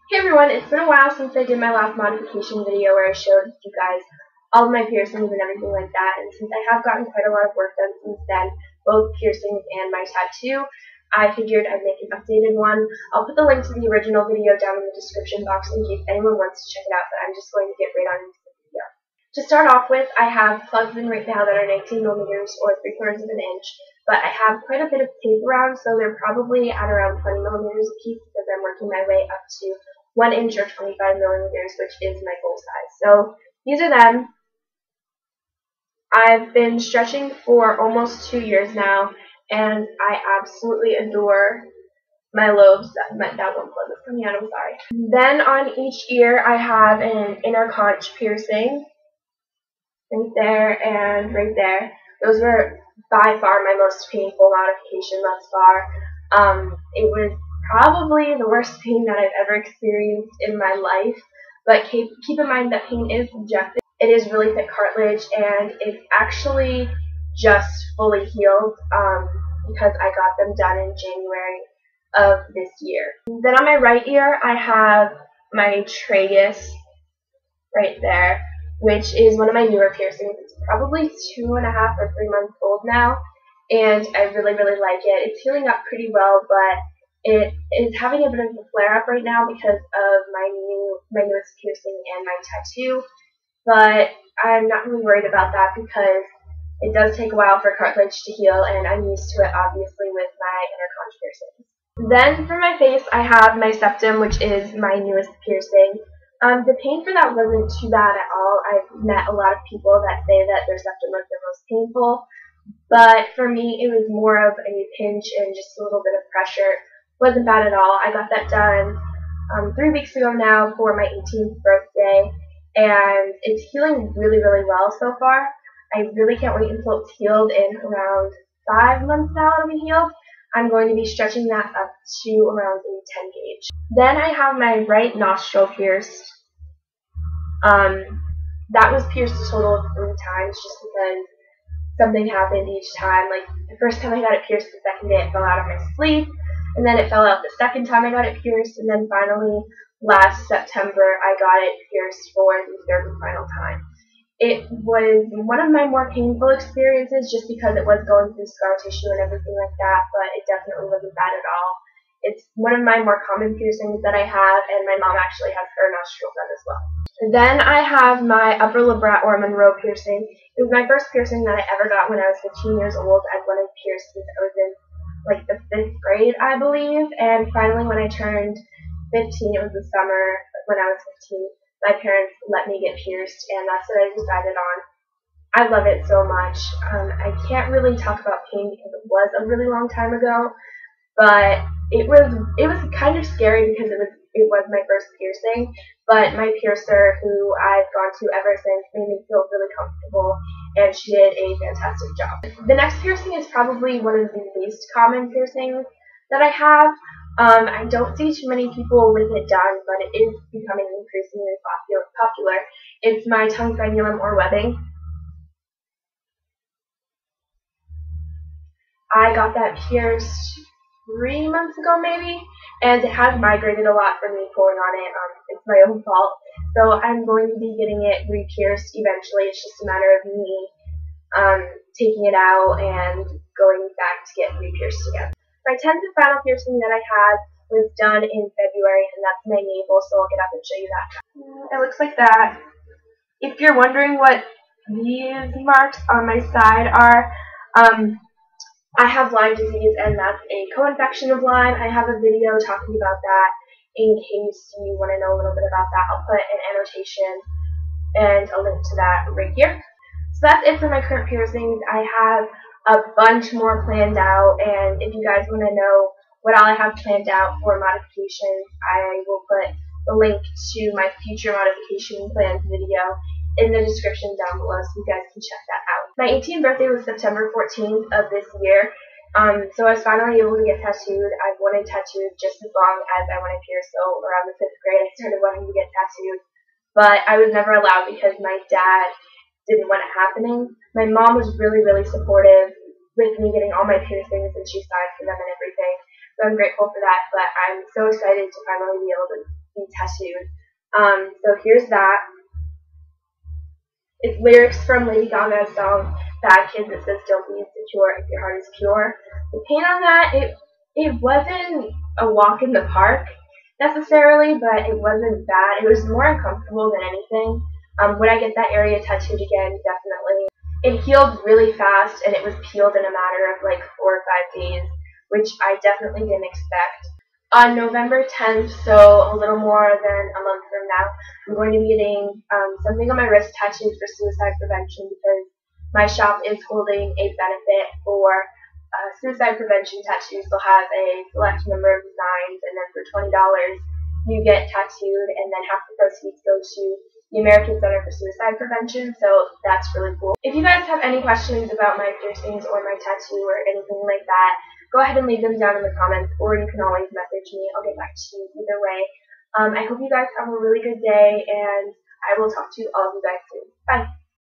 Hey everyone, it's been a while since I did my last modification video where I showed you guys all of my piercings and everything like that, and since I have gotten quite a lot of work done since then, both piercings and my tattoo, I figured I'd make an updated one. I'll put the link to the original video down in the description box in case anyone wants to check it out, but I'm just going to get right on into the video. To start off with, I have plugs in right now that are 19 millimeters or 3/4 of an inch, but I have quite a bit of tape around, so they're probably at around 20 millimeters a piece because I'm working my way up to 1 inch or 25 millimeters, which is my goal size. So these are them. I've been stretching for almost 2 years now, and I absolutely adore my lobes. That one plug is coming out, I'm sorry. Then on each ear, I have an inner conch piercing, right there and right there. Those were by far my most painful modification thus far. It was probably the worst pain that I've ever experienced in my life, but keep in mind that pain is subjective. It is really thick cartilage, and it's actually just fully healed because I got them done in January of this year. Then on my right ear, I have my tragus right there, which is one of my newer piercings. It's probably 2.5 or 3 months old now, and I really like it. It's healing up pretty well, but it is having a bit of a flare-up right now because of my newest piercing and my tattoo, but I'm not really worried about that because it does take a while for cartilage to heal, and I'm used to it, obviously, with my inner conch piercings. Then for my face, I have my septum, which is my newest piercing. The pain for that wasn't too bad at all. I've met a lot of people that say that their septum was the most painful, but for me, it was more of a pinch and just a little bit of pressure. Wasn't bad at all. I got that done 3 weeks ago now for my 18th birthday, and it's healing really well so far. I really can't wait until it's healed. In around 5 months now it'll be healed. I'm going to be stretching that up to around a 10 gauge. Then I have my right nostril pierced. That was pierced a total of 3 times just because something happened each time. Like the first time I got it pierced, the second day it fell out of my sleeve, and then it fell out the second time I got it pierced, and then finally last September I got it pierced for the third and final time. It was one of my more painful experiences just because it was going through scar tissue and everything like that, but it definitely wasn't bad at all. It's one of my more common piercings that I have, and my mom actually has her nostril done as well. Then I have my upper Labrat or Monroe piercing. It was my first piercing that I ever got when I was 15 years old. I've wanted pierced since I was in like the 5th grade, I believe, and finally when I turned 15, it was the summer when I was 15, my parents let me get pierced, and that's what I decided on. I love it so much. I can't really talk about pain because it was a really long time ago, but it was kind of scary because it was my first piercing, but my piercer, who I've gone to ever since, made me feel really comfortable, and she did a fantastic job. The next piercing is probably one of the least common piercings that I have. I don't see too many people with it done, but it is becoming increasingly popular. It's my tongue frenulum or webbing. I got that pierced 3 months ago maybe, and it has migrated a lot from me pulling on it. It's my own fault, so I'm going to be getting it re-pierced eventually. It's just a matter of me taking it out and going back to get re-pierced again. My 10th and final piercing that I had was done in February, and that's my navel, so I'll get up and show you that. It looks like that. If you're wondering what these marks on my side are, I have Lyme disease, and that's a co-infection of Lyme. I have a video talking about that in case you want to know a little bit about that. I'll put an annotation and a link to that right here. So that's it for my current piercings. I have a bunch more planned out, and if you guys want to know what all I have planned out for modifications, I will put the link to my future modification plans video in the description down below so you guys can check that out. My 18th birthday was September 14th of this year, so I was finally able to get tattooed. I've wanted tattooed just as long as I wanted pierced, so around the 5th grade I started wanting to get tattooed, but I was never allowed because my dad didn't want it happening. My mom was really supportive with me getting all my piercings, and she signed for them and everything, so I'm grateful for that, but I'm so excited to finally be able to be tattooed. So here's that. It's lyrics from Lady Gaga's song Bad Kids that says don't be insecure if your heart is pure. The paint on that, it wasn't a walk in the park necessarily, but it wasn't bad. It was more uncomfortable than anything. Would I get that area tattooed again? Definitely. It healed really fast, and it was peeled in a matter of like 4 or 5 days, which I definitely didn't expect. On November 10th, so a little more than a month from now, I'm going to be getting something on my wrist tattooed for suicide prevention because my shop is holding a benefit for suicide prevention tattoos. They'll have a select number of designs, and then for $20 you get tattooed, and then half the proceeds go to the American Center for Suicide Prevention, so that's really cool. If you guys have any questions about my piercings or my tattoo or anything like that, go ahead and leave them down in the comments, or you can always message me. I'll get back to you either way. I hope you guys have a really good day, and I will talk to all of you guys soon. Bye!